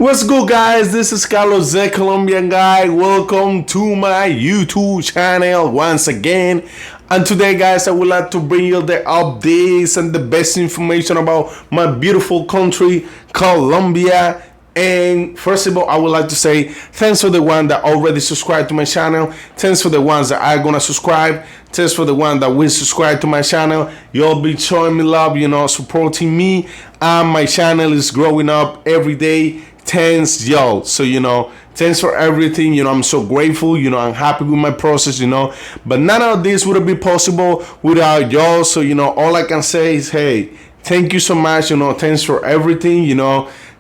What's good, guys? This is Carlos, the Colombian guy. Welcome to my YouTube channel once again. And today, guys, I would like to bring you the updates and the best information about my beautiful country, Colombia. And first of all, I would like to say thanks for the one that already subscribed to my channel. Thanks for the ones that are gonna subscribe. Thanks for the one that will subscribe to my channel. You'll be showing me love, supporting me. And my channel is growing up every day. Thanks, y'all. So, thanks for everything. I'm so grateful. I'm happy with my process, But none of this would be possible without y'all. So, all I can say is, hey, thank you so much. Thanks for everything,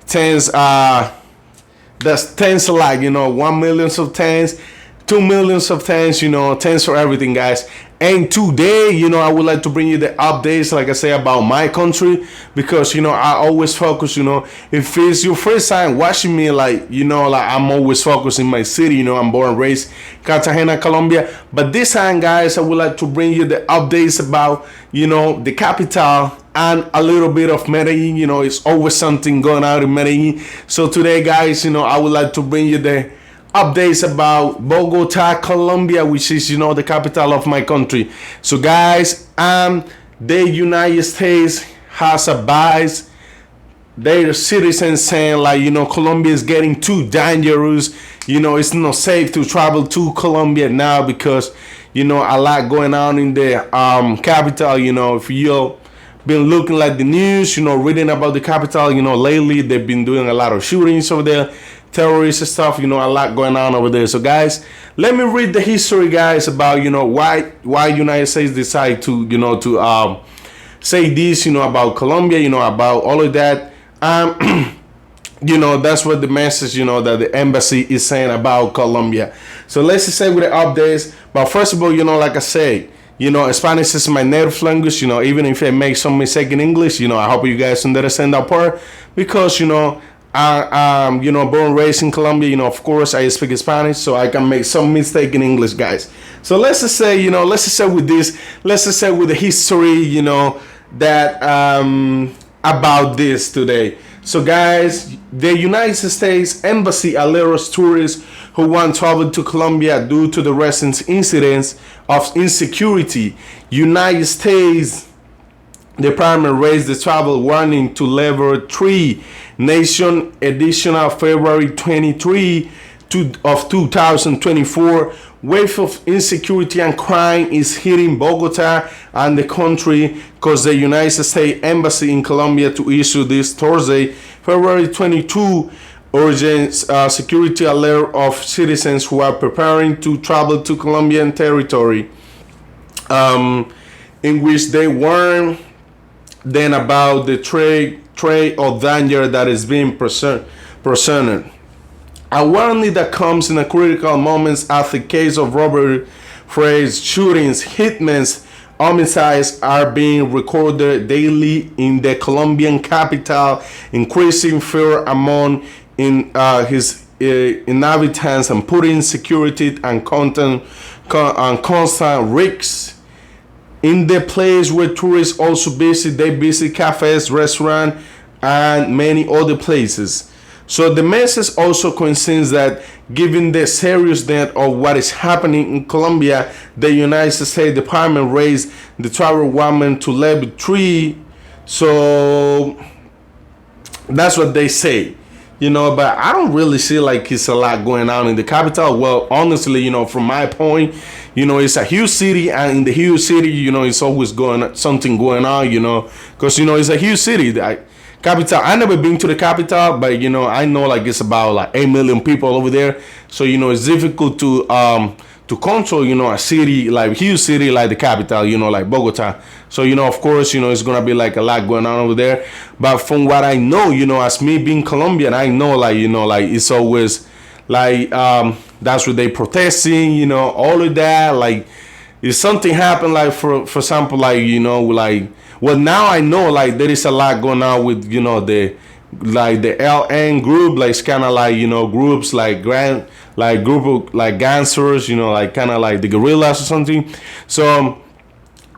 Thanks, that's thanks a lot, 1 million of thanks, 2 million of thanks, thanks for everything, guys. And today, I would like to bring you the updates, like I say, about my country, because, I always focus, if it's your first time watching me, I'm always focused in my city, I'm born and raised Cartagena, Colombia. But this time, guys, I would like to bring you the updates about, the capital and a little bit of Medellin. It's always something going on in Medellin. So today, guys, I would like to bring you the updates about Bogota, Colombia, which is, the capital of my country. So, guys, the United States has advised their citizens saying, Colombia is getting too dangerous. It's not safe to travel to Colombia now because, a lot going on in the capital. If you've been looking at the news, reading about the capital, lately they've been doing a lot of shootings over there, terrorist stuff, a lot going on over there. So, guys, let me read the history, guys, about, why United States decide to, to say this, about Colombia, about all of that. That's what the message, that the embassy is saying about Colombia. So let's just say with the updates. But first of all, like I say, Spanish is my native language. Even if I make some mistake in English, I hope you guys understand that part, because I'm born and raised in Colombia. Of course I speak Spanish, so I can make some mistake in English, guys. So let's just say, with this, let's just say with the history, that about this today. So, guys, the United States Embassy alerts tourists who want to travel to Colombia due to the recent incidents of insecurity. United States Department raised the travel warning to level 3 nation additional February 23 of 2024. Wave of insecurity and crime is hitting Bogota and the country because the United States Embassy in Colombia to issue this Thursday, February 22, urgent security alert of citizens who are preparing to travel to Colombian territory, in which they warn then about the trade of danger that is being presented. A warning that comes in a critical moments after case of robbery, frays, shootings, hitmans, homicides are being recorded daily in the Colombian capital, increasing fear among his inhabitants and putting security and constant risks. In the place where tourists also visit, they visit cafes, restaurants, and many other places. So the message also concerns that given the seriousness of what is happening in Colombia, the United States Department raised the travel warning to level 3. So that's what they say, but I don't really see like it's a lot going on in the capital. Well, honestly, from my point, it's a huge city, and in the huge city, it's always something going on, because, it's a huge city. Capital, I never been to the capital, but I know like it's about like 8 million people over there. So it's difficult to control a city, like huge city like the capital, like Bogota. So of course it's gonna be like a lot going on over there. But from what I know, as me being Colombian, I know like it's always like that's what they protesting, all of that. Like if something happened, like for example, like well, now I know like there is a lot going on with the LN group, like it's kind of like groups like group of like gangsters, like kind of like the guerrillas or something. So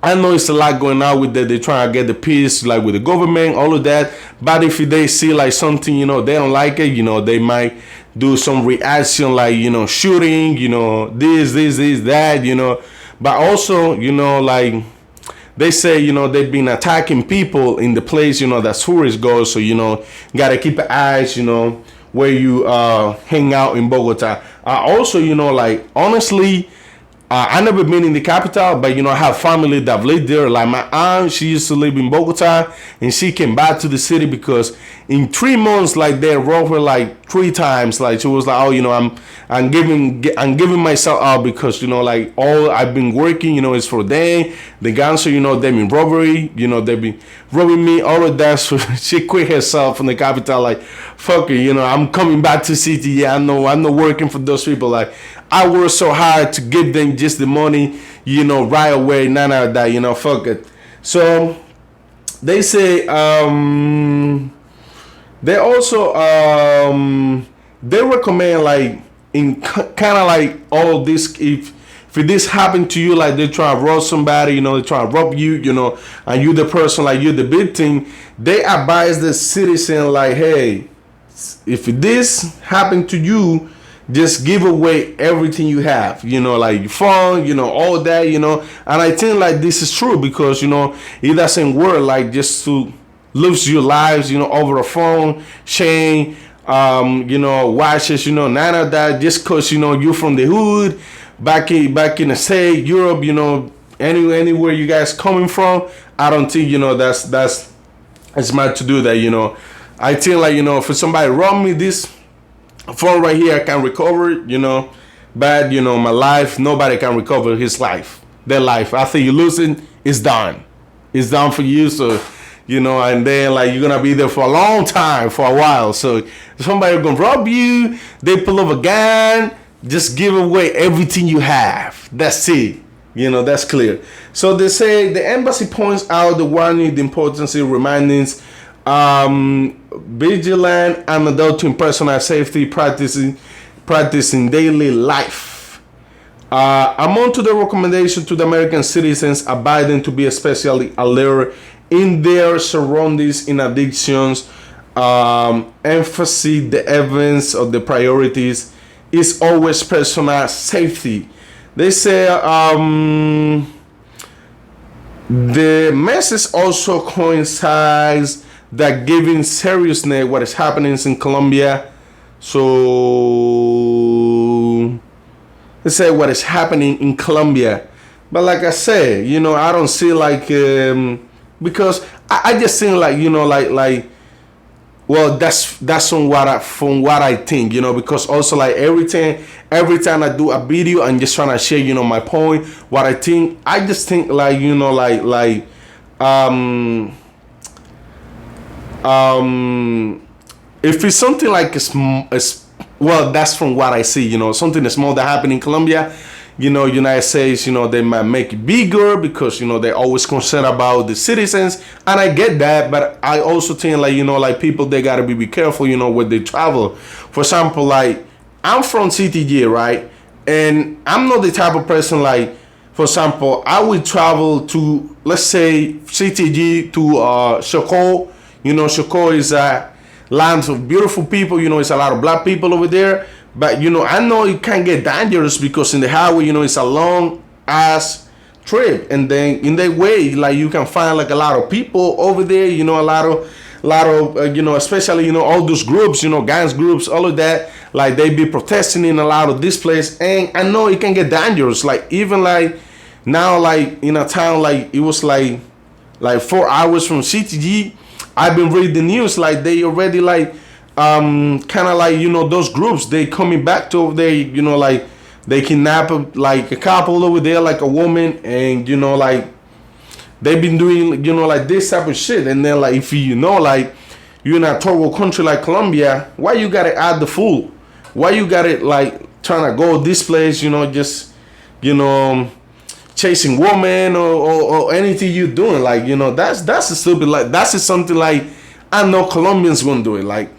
I know it's a lot going on with that. They're trying to get the peace, like with the government, all of that. But if they see like something, they don't like it, they might do some reaction, like, shooting, this, that. But also, like they say, they've been attacking people in the place, that tourists go. So, gotta keep eyes, where you hang out in Bogota. Also, like honestly, I never been in the capital, but I have family that live there. Like my aunt, she used to live in Bogota, and she came back to the city because in 3 months, like they robbed her like 3 times. Like she was like, oh, I'm giving myself out because like all I've been working, is for them. The gangster, they've been robbery, they've been robbing me, all of that. So she quit herself from the capital, like fuck it, I'm coming back to city. Yeah, I know, I'm not working for those people. Like I work so hard to give them just the money, right away. None of that, fuck it. So they say they also they recommend like in kind of like all this if this happened to you, like they try to rob somebody, they try to rob you, and you the person, like you the victim, they advise the citizen like, hey, if this happened to you, just give away everything you have, like your phone, all that, and I think like this is true because it doesn't work like just to lose your lives, over a phone, chain, watches, none of that, just cause you from the hood, back in the state, Europe, anywhere you guys coming from. I don't think that's smart to do that. I think like for somebody rob me this phone right here, I can recover it, but my life, nobody can recover his life, their life. After you lose it, it's done for you. So and then like you're gonna be there for a long time, for a while. So somebody gonna rob you, they pull up a gun, just give away everything you have. That's it. That's clear. So they say the embassy points out the warning, the importance of reminding vigilant and adulting personal safety practicing daily life. Among to the recommendation to the American citizens abiding to be especially alert in their surroundings in addictions, emphasis the evidence of the priorities is always personal safety. They say the message also coincides that giving seriousness what is happening in Colombia. So they say what is happening in Colombia, but like I said, I don't see like because I just think like like well that's from what I think, because also like every time I do a video, I'm just trying to share my point, what I think. I just think like if it's something like well, that's from what I see, something small that happened in Colombia, United States, they might make it bigger because, they always concerned about the citizens. And I get that, but I also think like, like people, they gotta be careful, when they travel. For example, like I'm from CTG, right? And I'm not the type of person like, for example, I would travel to, let's say, CTG to Chocó. Chocó is a land of beautiful people. It's a lot of black people over there. But, I know it can get dangerous because in the highway, it's a long ass trip. And then in that way, like you can find like a lot of people over there, a lot of especially, all those groups, gangs groups, all of that. Like they be protesting in a lot of this place. And I know it can get dangerous. Like even like now, like in a town, like it was like 4 hours from CTG. I've been reading the news, like they already like kind of like those groups, they coming back to over there, like they kidnap like a couple over there, like a woman, and like they've been doing like this type of shit. And then like if like you're in a third world country like Colombia, why you gotta add the food? Why you gotta like trying to go this place, just chasing women or anything you doing, like that's a stupid, like that's something like I know Colombians gonna do it. Like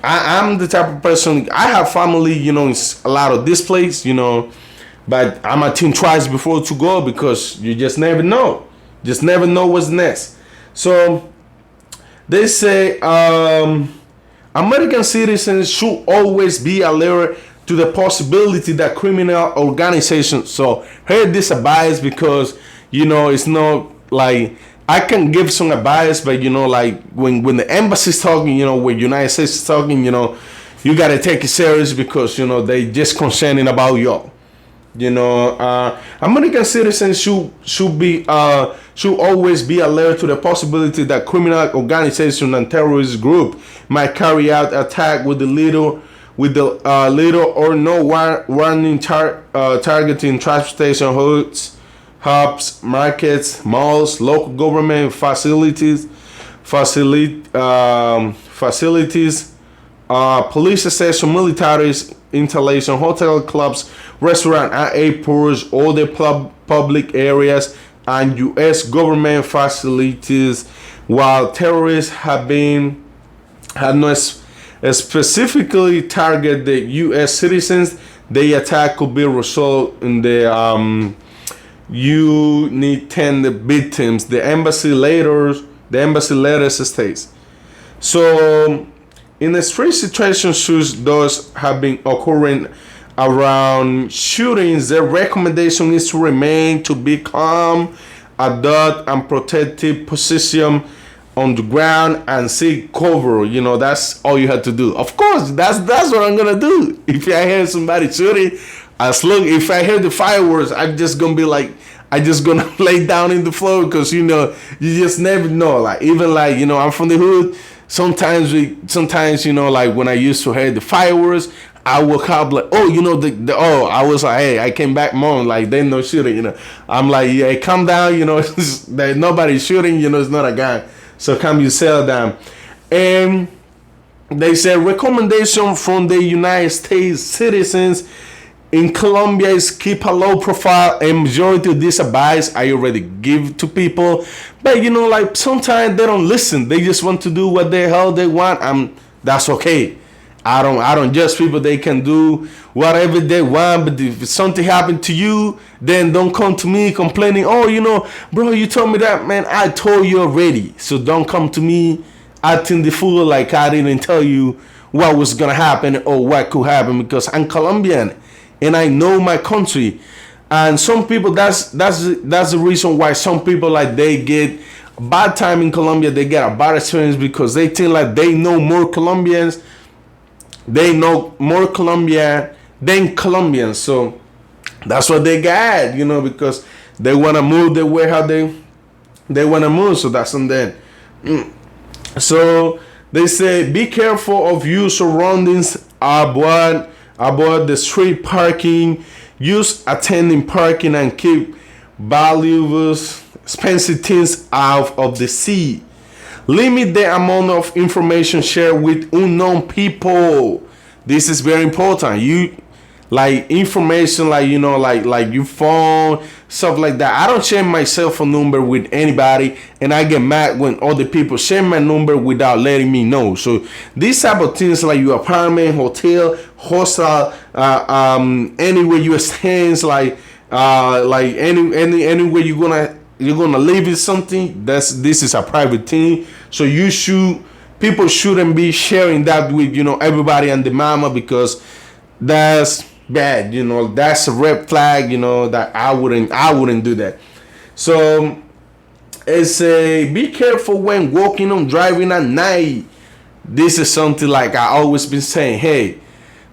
I'm the type of person, I have family in a lot of this place, But I'm gonna think twice before to go because you just never know. Just never know what's next. So they say American citizens should always be alert to the possibility that criminal organizations. So heard this advice because it's not like I can give some advice, but like when the embassy is talking, when United States is talking, you gotta take it serious because they just concerning about y'all. American citizens should always be alert to the possibility that criminal organization and terrorist group might carry out attack with the little or no warning, targeting transportation hubs, markets, malls, local government facilities, police station, military installation, hotel, clubs, restaurant, and airports, all the public areas, and U.S. government facilities. While terrorists had not specifically target the U.S. citizens, the attack could be resolved in the you need 10 victims. The embassy later states. So in the street situations those have been occurring around shootings, the recommendation is to remain to be calm, adopt and protective position on the ground and seek cover. That's all you have to do. Of course, that's what I'm gonna do. If I hear somebody shooting, if I hear the fireworks, I'm just gonna be like, I just gonna lay down in the floor because you just never know. Like even like I'm from the hood. Sometimes like when I used to hear the fireworks, I woke up like, I was like, hey, I came back mom, like they no shooting, I'm like, yeah, calm down, there's nobody shooting, it's not a guy, so calm yourself down. And they said recommendation from the United States citizens in Colombia is keep a low profile, and majority of this advice I already give to people. But like sometimes they don't listen. They just want to do what the hell they want. That's okay. I don't judge people. They can do whatever they want. But if something happened to you, then don't come to me complaining. Oh, bro, you told me that, man. I told you already. So don't come to me acting the fool like I didn't tell you what was gonna happen or what could happen, because I'm Colombian and I know my country. And some people, that's the reason why some people like they get a bad time in Colombia. They get a bad experience because they think like they know more Colombians. They know more Colombia than Colombians. So that's what they got, because they want to move the way how they want to move. So that's on them. So they say be careful of your surroundings, avoid the street parking, use attending parking, and keep valuable expensive things out of the sea. Limit the amount of information shared with unknown people. This is very important. You like information like like your phone, stuff like that. I don't share my cell phone number with anybody, and I get mad when other people share my number without letting me know. So these type of things like your apartment, hotel, hostel, anywhere you stand, like anywhere you're gonna live in something. This is a private thing. So people shouldn't be sharing that with everybody and the mama, because that's bad. That's a red flag. That I wouldn't do that. So it's be careful when walking or driving at night. This is something like I always been saying. Hey,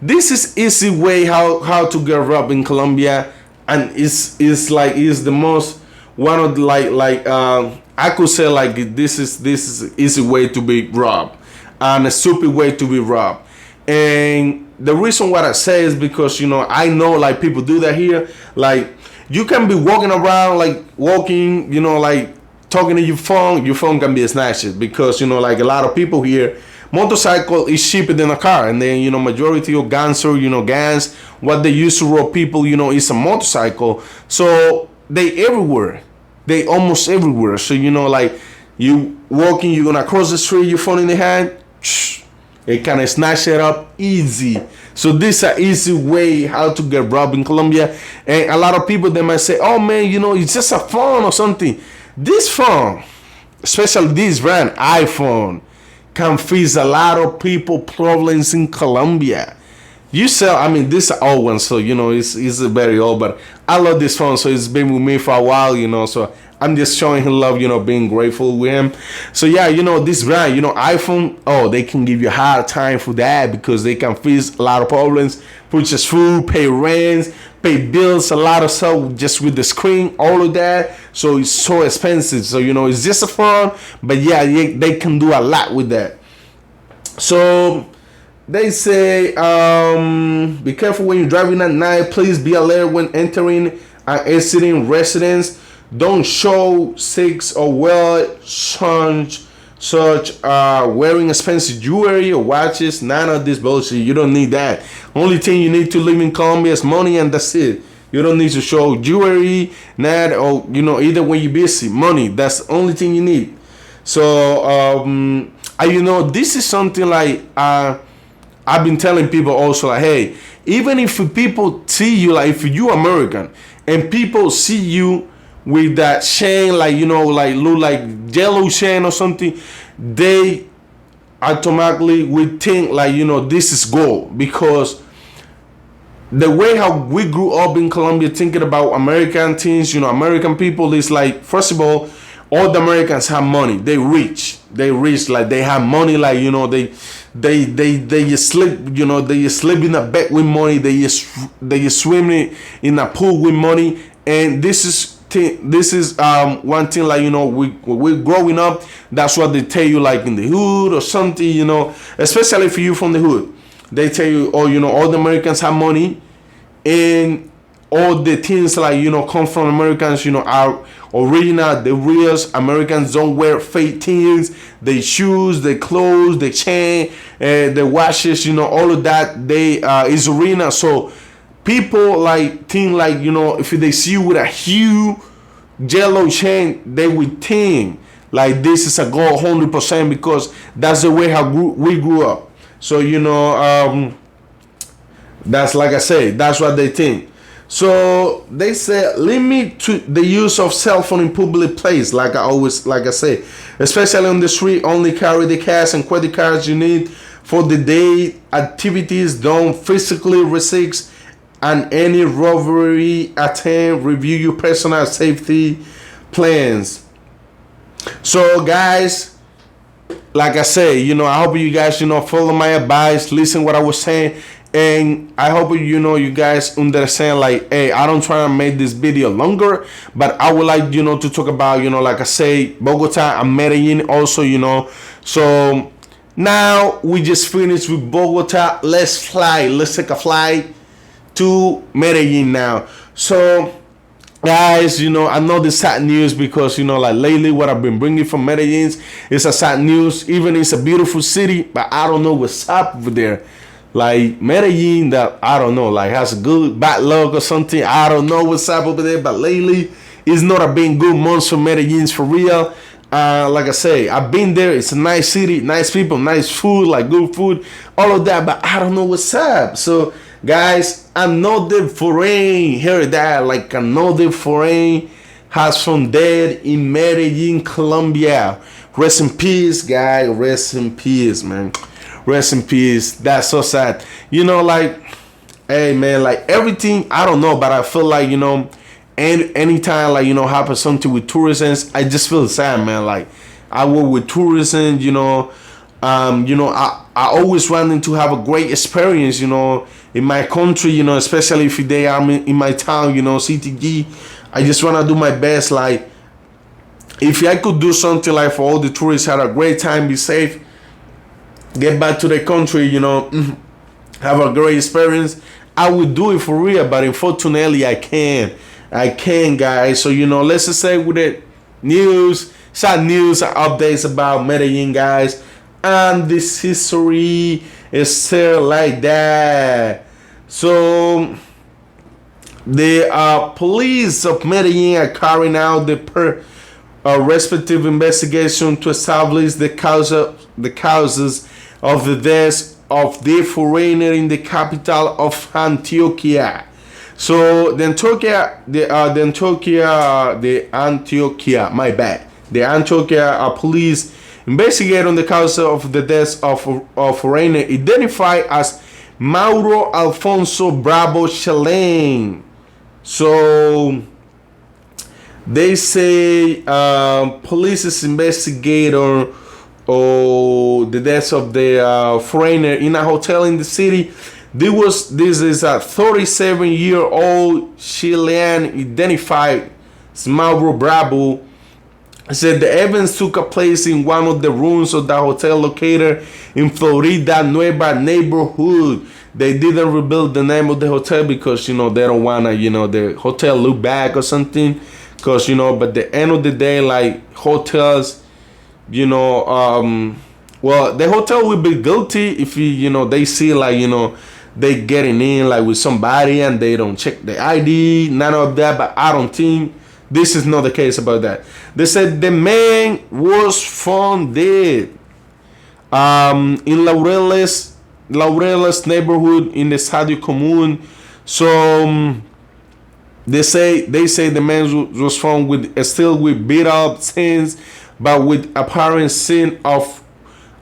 this is easy way how to get robbed in Colombia, and it's the most one of the I could say like this is easy way to be robbed and a stupid way to be robbed. And the reason why I say is because I know like people do that here. Like you can be walking around like talking to your phone can be snatched, because like a lot of people here, motorcycle is cheaper than a car. And then majority of gangs what they used to rob people is a motorcycle. So they almost everywhere. So like you walking, you're gonna cross the street, your phone in the hand, It can snatch it up easy. So this is an easy way how to get robbed in Colombia. And a lot of people, they might say, oh man, it's just a phone or something. This phone, especially this brand, iPhone, can fix a lot of people problems in Colombia. You sell, I mean, this is an old one, so it's very old, but I love this phone, so it's been with me for a while, so I'm just showing him love, being grateful with him. So yeah, this brand, iPhone, oh, they can give you a hard time for that because they can fix a lot of problems, purchase food, pay rents, pay bills, a lot of stuff just with the screen, all of that. So it's so expensive. So it's just a phone, but yeah, they can do a lot with that. So they say, be careful when you're driving at night. Please be alert when entering and exiting residence. Don't show sex or wear such wearing expensive jewelry or watches. None of this bullshit. You don't need that. Only thing you need to live in Colombia is money, and that's it. You don't need to show jewelry, not or either when you're busy. Money. That's the only thing you need. So this is something like I've been telling people also, like, hey, even if people see you, like if you American and people see you with that chain, like like look like yellow chain or something, they automatically would think like this is gold, because the way how we grew up in Colombia thinking about American things, American people is like, first of all the Americans have money, they rich, like they have money, like they just sleep, they just sleep in a bed with money, they just swimming in a pool with money. And this is one thing, like we're growing up, that's what they tell you, like in the hood or something, especially if you from the hood, they tell you, oh, all the Americans have money, and all the things like come from Americans, are original, the reals. Americans don't wear fake things, the shoes, the clothes, the chain, the watches, all of that, they is original. So people like think like if they see you with a huge yellow chain, they would think like this is a gold 100%, because that's the way how we grew up. So that's, like I say, that's what they think. So they say limit to the use of cell phone in public place. Like I say, especially on the street, only carry the cash and credit cards you need for the day activities. Don't physically resist and any robbery attempt. Review your personal safety plans. So guys, like I say, I hope you guys follow my advice, listen what I was saying, and I hope you guys understand, like, hey, I don't try to make this video longer, but I would like to talk about like I say, Bogota and Medellin also. So now we just finished with Bogota. Let's take a flight to Medellin now. So guys, I know the sad news, because like lately what I've been bringing from Medellin is a sad news. Even it's a beautiful city, but I don't know what's up over there. Like Medellin, that I don't know, like has a good bad luck or something. I don't know what's up over there, but lately it's not been good months for Medellin, for real. Like I say, I've been there. It's a nice city, nice people, nice food, like good food, all of that, but I don't know what's up. So guys, another foreign, hear that, like another foreign has found dead in Medellin, Colombia. Rest in peace, guy. Rest in peace, man. Rest in peace. That's so sad. Like, hey man, like everything, I don't know, but I feel like anytime like happens something with tourism, I just feel sad, man. Like I work with tourism, I always wanting to have a great experience, in my country, especially if they are in my town, CTG. I just want to do my best. Like, if I could do something like for all the tourists, had a great time, be safe, get back to the country, have a great experience, I would do it for real. But unfortunately, I can't, guys. So, let's just say with the news, sad news, updates about Medellin, guys. And this history is still like that. So the police of Medellin are carrying out the respective investigation to establish the causes of the death of the foreigner in the capital of Antioquia. So the Antioquia police investigate on the cause of the death of foreigner identified as Mauro Alfonso Bravo Chelén. So they say police investigator the death of the foreigner in a hotel in the city. This is a 37-year-old Chilean identified as Mauro Bravo. Said the events took place in one of the rooms of the hotel located in Florida Nueva neighborhood. They didn't reveal the name of the hotel because they don't wanna the hotel look back or something. Because but at the end of the day, like hotels, well, the hotel will be guilty if they see like they getting in like with somebody and they don't check the ID, none of that. But I don't think this is not the case about that. They said the man was found dead in Laureles neighborhood in the Estadio Común. So they say the man was found with beat up scenes, but with apparent scene of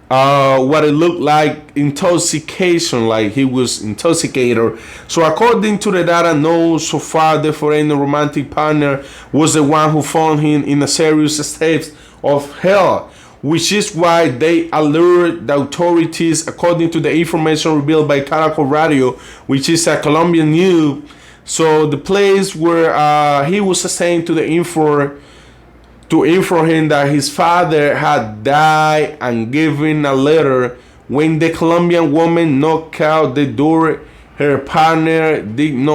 what it looked like intoxication, like he was intoxicated. So according to the data known so far, the foreign romantic partner was the one who found him in a serious state of health, which is why they alert the authorities. According to the information revealed by Caracol Radio, which is a Colombian news, so the place where he was assigned to inform him that his father had died and given a letter. When the Colombian woman knocked out the door, her partner didn't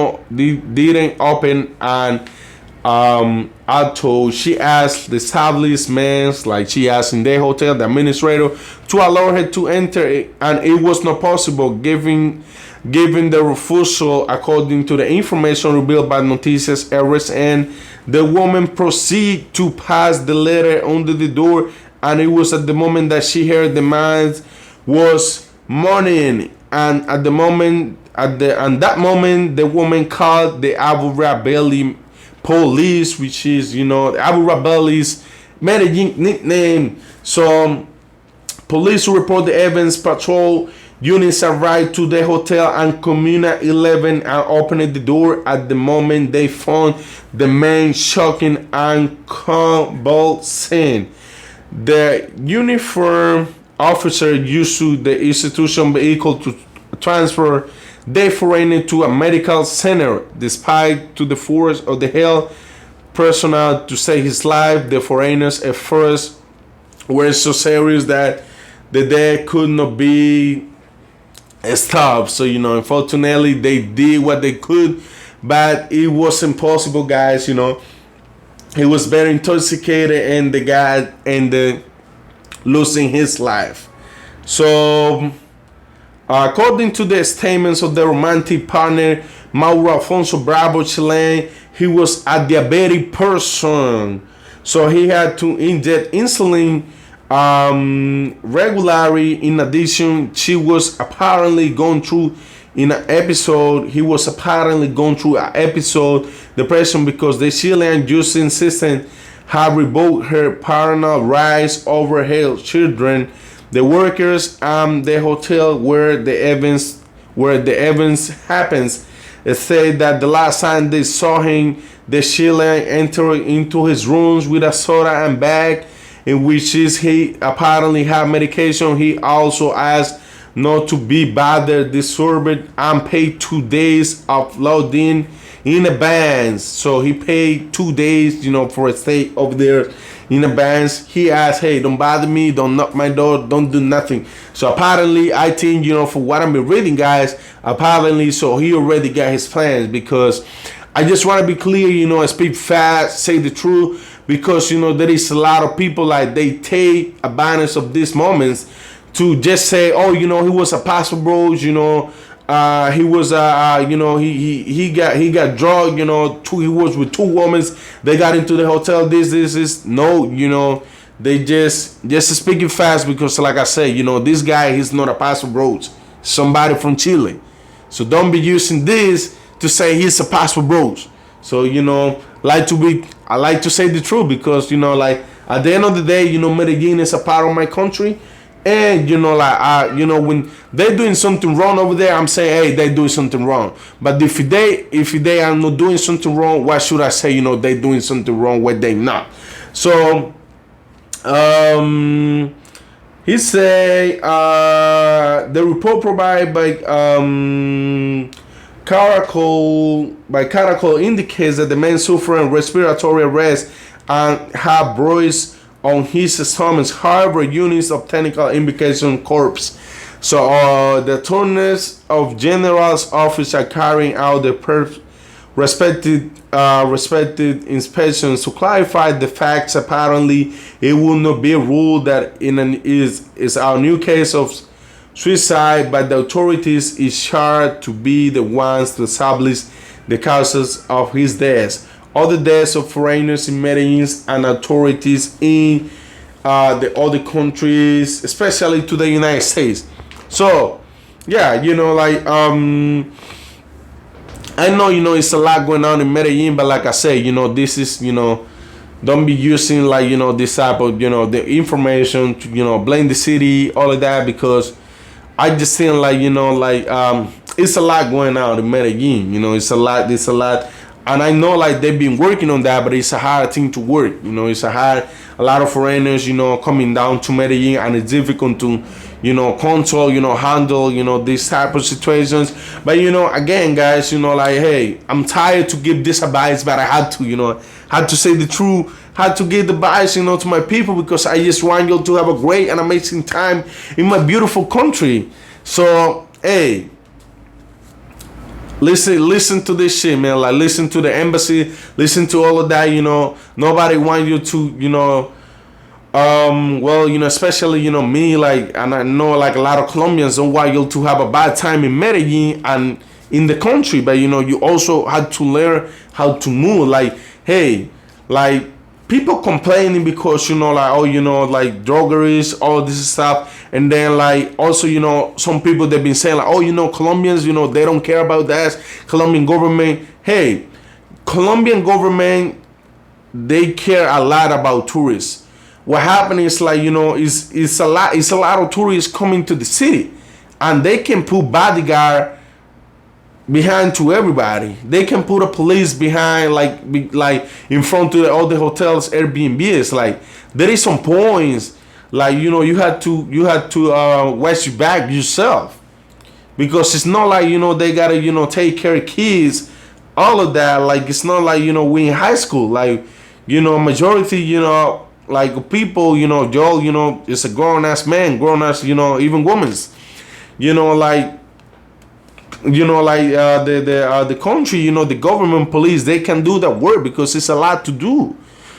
open, and although she asked the establishment, like she asked in the hotel, the administrator, to allow her to enter, and it was not possible, given the refusal. According to the information revealed by Noticias RSN, the woman proceeded to pass the letter under the door, and it was at the moment that she heard the man was mourning, and at that moment the woman called the Abu Rabeli police, which is the Abu Rabeli's Medellin nickname. So police report the Evans patrol units arrived to the hotel and Comuna 11 and opened the door. At the moment they found the man shocking and convulsing. The uniformed officer used the institution vehicle to transfer the foreigner to a medical center. Despite to the force of the health personnel to save his life, the foreigners at first were so serious that the death could not be stopped. So unfortunately they did what they could, but it was impossible, guys. He was very intoxicated, and the guy ended losing his life. So according to the statements of the romantic partner Mauro Alfonso Bravo Chelén, he was a diabetic person, so he had to inject insulin regularly. In addition, he was apparently going through an episode depression because the Chilean justice system had revoked her parental rights over her children. The workers the hotel where the events happens say that the last time they saw him, the Chilean entered into his rooms with a soda and bag in which he apparently had medication. He also asked not to be bothered, disturbed, and paid 2 days of lodging in advance. So he paid 2 days, for a stay over there in advance. He asked, hey, don't bother me, don't knock my door, don't do nothing. So apparently, I think, for what I've been reading, guys, apparently, so he already got his plans, because I just want to be clear, speak fast, say the truth, because there is a lot of people like they take advantage of these moments to just say, oh, he was a pastor, bros, he was he got drugged, he was with 2 women, they got into the hotel, this no, they just speaking fast because, like I said, this guy, he's not a Pastor Bros, somebody from Chile. So don't be using this to say he's a Pastor Bros. So I like to say the truth because like at the end of the day, Medellin is a part of my country, and when they're doing something wrong over there, I'm saying, hey, they're doing something wrong. But if they are not doing something wrong, why should I say they're doing something wrong where they not? So he say the report provided by Caracol indicates that the man suffering respiratory arrest and have bruises on his stomach. However, units of technical investigation corps. So the attorneys of general's office are carrying out the respected inspections to clarify the facts. Apparently, it will not be ruled that is our new case of suicide, but the authorities is charged to be the ones to establish the causes of his death. Other deaths of foreigners in Medellin and authorities in the other countries, especially to the United States. So, yeah, I know, it's a lot going on in Medellin, but like I say, this is, don't be using this type of, the information to, blame the city, all of that, because I just think it's a lot going on in Medellin. It's a lot. And I know they've been working on that, but it's a hard thing to work. It's a lot of foreigners, coming down to Medellin, and it's difficult to, control, handle, these type of situations. But, again, guys, hey, I'm tired to give this advice, but I had to say the truth. Had to give the advice, to my people, because I just want you to have a great and amazing time in my beautiful country. So, hey, listen to this shit, man. Listen to the embassy, listen to all of that. Nobody want you to, especially me, and I know a lot of Colombians don't want you to have a bad time in Medellin and in the country, but you also had to learn how to move. Hey, people complaining because druggeries, all this stuff, and then also some people they've been saying Colombians, they don't care about that. Colombian government, hey, Colombian government, they care a lot about tourists. What happened is it's a lot of tourists coming to the city, and they can put bodyguard behind to everybody. They can put a police behind, in front of all the hotels, Airbnbs. There is some points, you had to watch your back yourself, because it's not they gotta take care of kids, all of that. It's not we in high school. Majority people, Joel, it's a grown ass man, grown ass, even women's, the country, the government, police, they can do that work because it's a lot to do.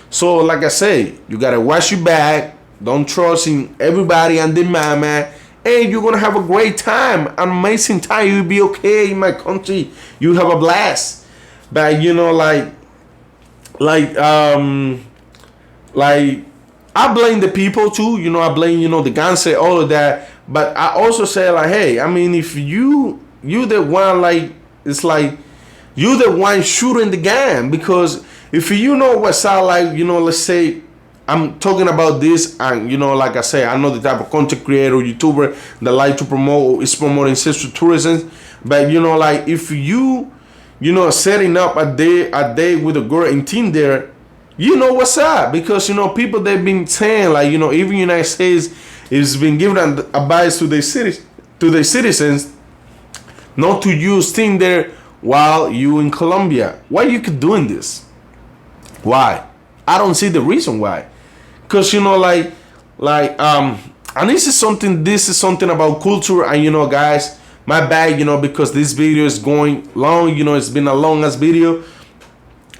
So like I say, you gotta watch your back. Don't trust in everybody and the mama. And you're gonna have a great time, an amazing time. You'll be okay in my country. You have a blast. But I blame the people too. I blame the guns, all of that. But I also say hey, I mean, if you the one you the one shooting the gun, because if what's out, let's say I'm talking about this, and like I say, I know the type of content creator, YouTuber that like to promoting sexual tourism. But if you setting up a day with a girl in Tinder, what's up, because people they've been saying even United States has been giving advice to their citizens not to use Tinder while you in Colombia. Why you could doing this? Why? I don't see the reason why. Because and this is something about culture, and guys, my bad, because this video is going long, it's been a long ass video.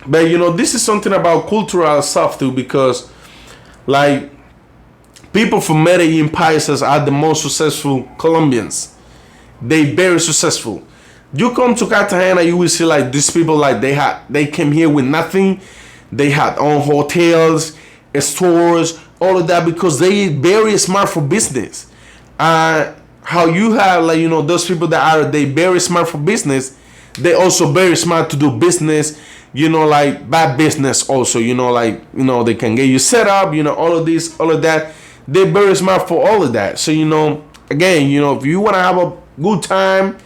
But this is something about cultural stuff too, because people from Medellin paisas are the most successful Colombians. They very successful. You come to Cartagena, you will see these people, they came here with nothing. They had own hotels, stores, all of that, because they very smart for business. How you have, like, you know, those people that are they very smart for business, they also very smart to do business, you know, like bad business also, you know, like, you know, they can get you set up, you know, all of this, all of that. They're very smart for all of that. So, you know, again, you know, if you want to have a good time,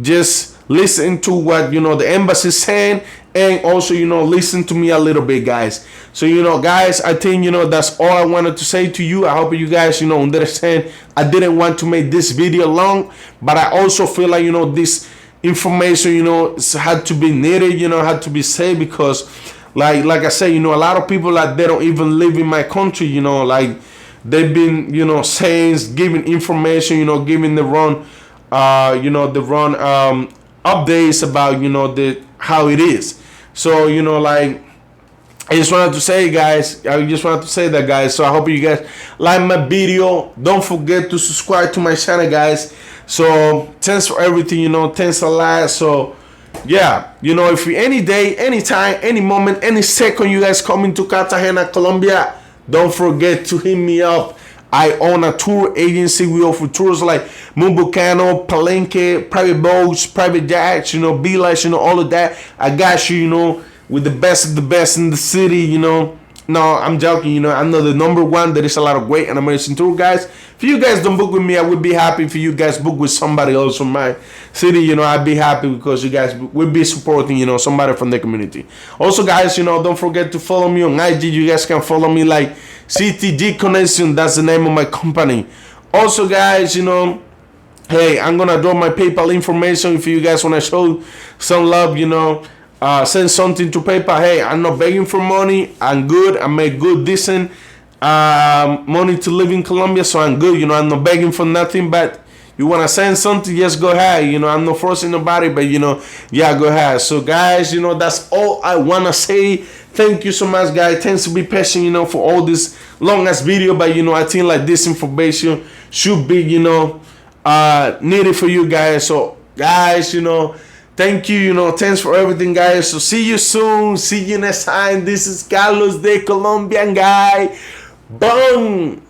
just listen to what, you know, the embassy is saying, and also, you know, listen to me a little bit, guys. So, you know, guys, I think, you know, that's all I wanted to say to you. I hope you guys, you know, understand. I didn't want to make this video long, but I also feel like, you know, this information, you know, had to be needed, you know, had to be said, because like I said, you know, a lot of people, like, they don't even live in my country, you know, like, they've been, you know, saying, giving information, you know, giving the wrong, you know, the wrong updates about, you know, the how it is. So, you know, like, I just wanted to say, guys, I just wanted to say that, guys. So I hope you guys like my video. Don't forget to subscribe to my channel, guys. So thanks for everything, you know, thanks a lot. So yeah, you know, if you any day, anytime, any moment, any second you guys coming to Cartagena, Colombia, don't forget to hit me up. I own a tour agency. We offer tours like Volcano, Palenque, private boats, private yachts, you know, B-Lights, you know, all of that. I got you, you know, with the best of the best in the city, you know. No, I'm joking, you know. I'm not the #1. There is a lot of great and amazing tour guys. If you guys don't book with me, I would be happy if you guys book with somebody else from my city. You know, I'd be happy because you guys will be supporting, you know, somebody from the community. Also, guys, you know, don't forget to follow me on IG. You guys can follow me like CTG Connection. That's the name of my company. Also, guys, you know, hey, I'm gonna drop my PayPal information if you guys wanna show some love, you know. Send something to PayPal. Hey, I'm not begging for money. I'm good. I make good, decent money to live in Colombia, so I'm good. You know, I'm not begging for nothing. But you wanna send something, just go ahead. You know, I'm not forcing nobody, but you know, yeah, go ahead. So, guys, you know, that's all I wanna say. Thank you so much, guys. Thanks to be patient, you know, for all this long ass video. But you know, I think like this information should be, you know, needed for you guys. So, guys, you know. Thank you, you know, thanks for everything, guys. So see you soon. See you next time. This is Carlos, the Colombian guy. Boom.